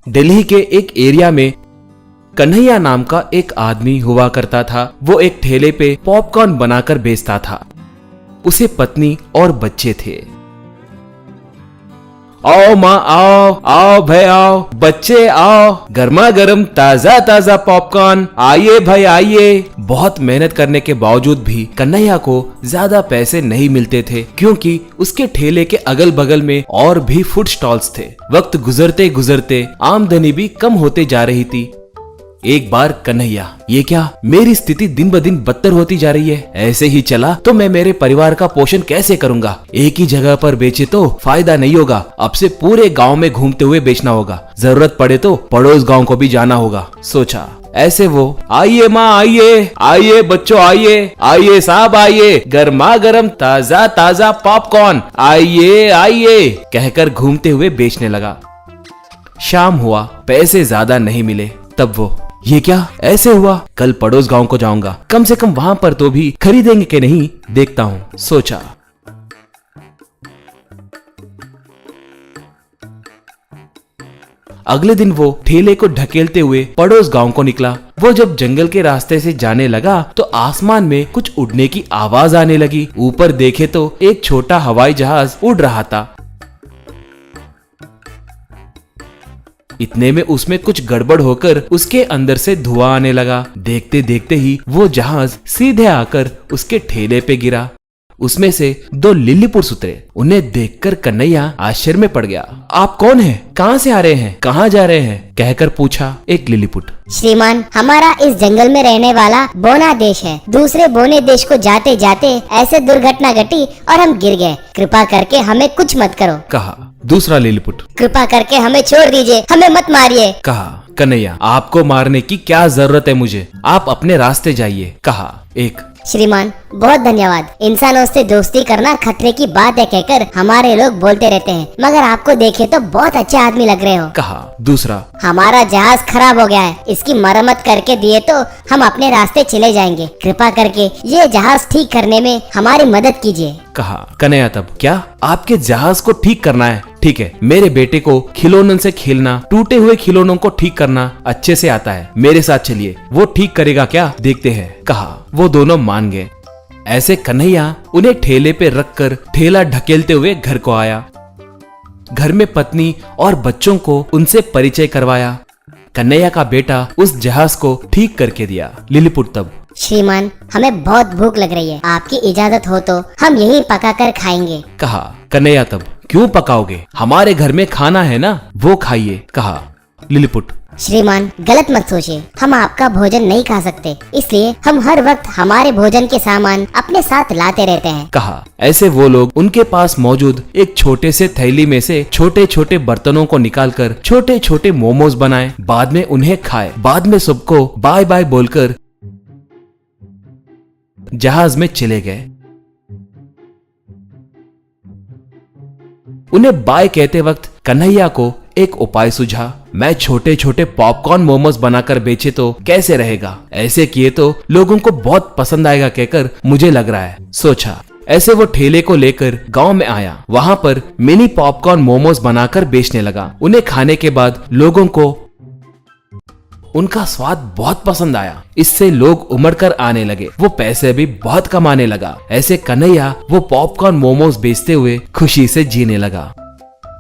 दिल्ली के एक एरिया में कन्हैया नाम का एक आदमी हुआ करता था। वो एक ठेले पे पॉपकॉर्न बनाकर बेचता था। उसे पत्नी और बच्चे थे। आओ माँ आओ, आओ भाई आओ, बच्चे आओ, गर्मा गर्म ताजा ताजा पॉपकॉर्न, आइए भाई आइए। बहुत मेहनत करने के बावजूद भी कन्हैया को ज्यादा पैसे नहीं मिलते थे, क्योंकि उसके ठेले के अगल बगल में और भी फूड स्टॉल्स थे। वक्त गुजरते गुजरते आमदनी भी कम होते जा रही थी। एक बार कन्हैया, ये क्या, मेरी स्थिति दिन ब दिन बदतर होती जा रही है। ऐसे ही चला तो मैं मेरे परिवार का पोषण कैसे करूंगा। एक ही जगह पर बेचे तो फायदा नहीं होगा। अब से पूरे गांव में घूमते हुए बेचना होगा। जरूरत पड़े तो पड़ोस गांव को भी जाना होगा, सोचा। ऐसे वो, आइए माँ आइए, आइए बच्चों आइए, आइए साहब आइए, गर्मा गर्म ताजा ताजा पॉपकॉर्न, आइए आइए कहकर घूमते हुए बेचने लगा। शाम हुआ, पैसे ज्यादा नहीं मिले। तब वो, ये क्या, ऐसे हुआ, कल पड़ोस गांव को जाऊंगा, कम से कम वहां पर तो भी खरीदेंगे कि नहीं, देखता हूं, सोचा। अगले दिन वो ठेले को ढकेलते हुए पड़ोस गांव को निकला। वो जब जंगल के रास्ते से जाने लगा तो आसमान में कुछ उड़ने की आवाज आने लगी। ऊपर देखे तो एक छोटा हवाई जहाज उड़ रहा था। इतने में उसमें कुछ गड़बड़ होकर उसके अंदर से धुआं आने लगा। देखते देखते ही वो जहाज सीधे आकर उसके ठेले पे गिरा। उसमें से 2 लिलीपुट उतरे। उन्हें देखकर कन्हैया आश्चर्य में पड़ गया। आप कौन हैं? कहां से आ रहे हैं? कहां जा रहे हैं? कहकर पूछा एक लिलीपुट। श्रीमान, हमारा इस जंगल में रहने वाला बोना देश है। दूसरे बोने देश को जाते जाते ऐसे दुर्घटना घटी और हम गिर गए। कृपा करके हमें कुछ मत करो, कहा दूसरा लिलीपुट। कृपा करके हमें छोड़ दीजिए, हमें मत मारिए, कहा कन्हैया। आपको मारने की क्या जरूरत है मुझे, आप अपने रास्ते जाइए, कहा एक। श्रीमान, बहुत धन्यवाद। इंसानों से दोस्ती करना खतरे की बात है कहकर हमारे लोग बोलते रहते हैं, मगर आपको देखे तो बहुत अच्छे आदमी लग रहे हो, कहा दूसरा। हमारा जहाज खराब हो गया है, इसकी मरम्मत करके दिए तो हम अपने रास्ते चले जाएंगे। कृपा करके ये जहाज ठीक करने में हमारी मदद कीजिए, कहा कन्हैया। तब क्या आपके जहाज को ठीक करना है? ठीक है, मेरे बेटे को खिलौनों से खेलना, टूटे हुए खिलौनों को ठीक करना अच्छे से आता है। मेरे साथ चलिए, वो ठीक करेगा क्या, देखते हैं, कहा। वो दोनों मान गए। ऐसे कन्हैया उन्हें ठेले पे रखकर ठेला ढकेलते हुए घर को आया। घर में पत्नी और बच्चों को उनसे परिचय करवाया। कन्हैया का बेटा उस जहाज को ठीक करके दिया। लिलीपुट तब, श्रीमान, हमें बहुत भूख लग रही है, आपकी इजाजत हो तो हम यहीं पकाकर खाएंगे, कहा कन्हैया। तब, क्यों पकाओगे, हमारे घर में खाना है ना, वो खाइए, कहा लिलीपुट। श्रीमान, गलत मत सोचिए, हम आपका भोजन नहीं खा सकते, इसलिए हम हर वक्त हमारे भोजन के सामान अपने साथ लाते रहते हैं, कहा। ऐसे वो लोग उनके पास मौजूद एक छोटे से थैली में से छोटे छोटे बर्तनों को निकालकर छोटे छोटे मोमोज बनाए। बाद में उन्हें खाए। बाद में सबको बाय बाय बोलकर जहाज में चले गए। उन्हें बाय कहते वक्त कन्हैया को एक उपाय सूझा। मैं छोटे छोटे पॉपकॉर्न मोमोज बनाकर बेचे तो कैसे रहेगा? ऐसे किए तो लोगों को बहुत पसंद आएगा कहकर मुझे लग रहा है, सोचा। ऐसे वो ठेले को लेकर गांव में आया। वहां पर मिनी पॉपकॉर्न मोमोज बनाकर बेचने लगा। उन्हें खाने के बाद लोगों को उनका स्वाद बहुत पसंद आया। इससे लोग उमड़कर आने लगे। वो पैसे भी बहुत कमाने लगा। ऐसे कन्हैया वो पॉपकॉर्न मोमोज बेचते हुए खुशी से जीने लगा।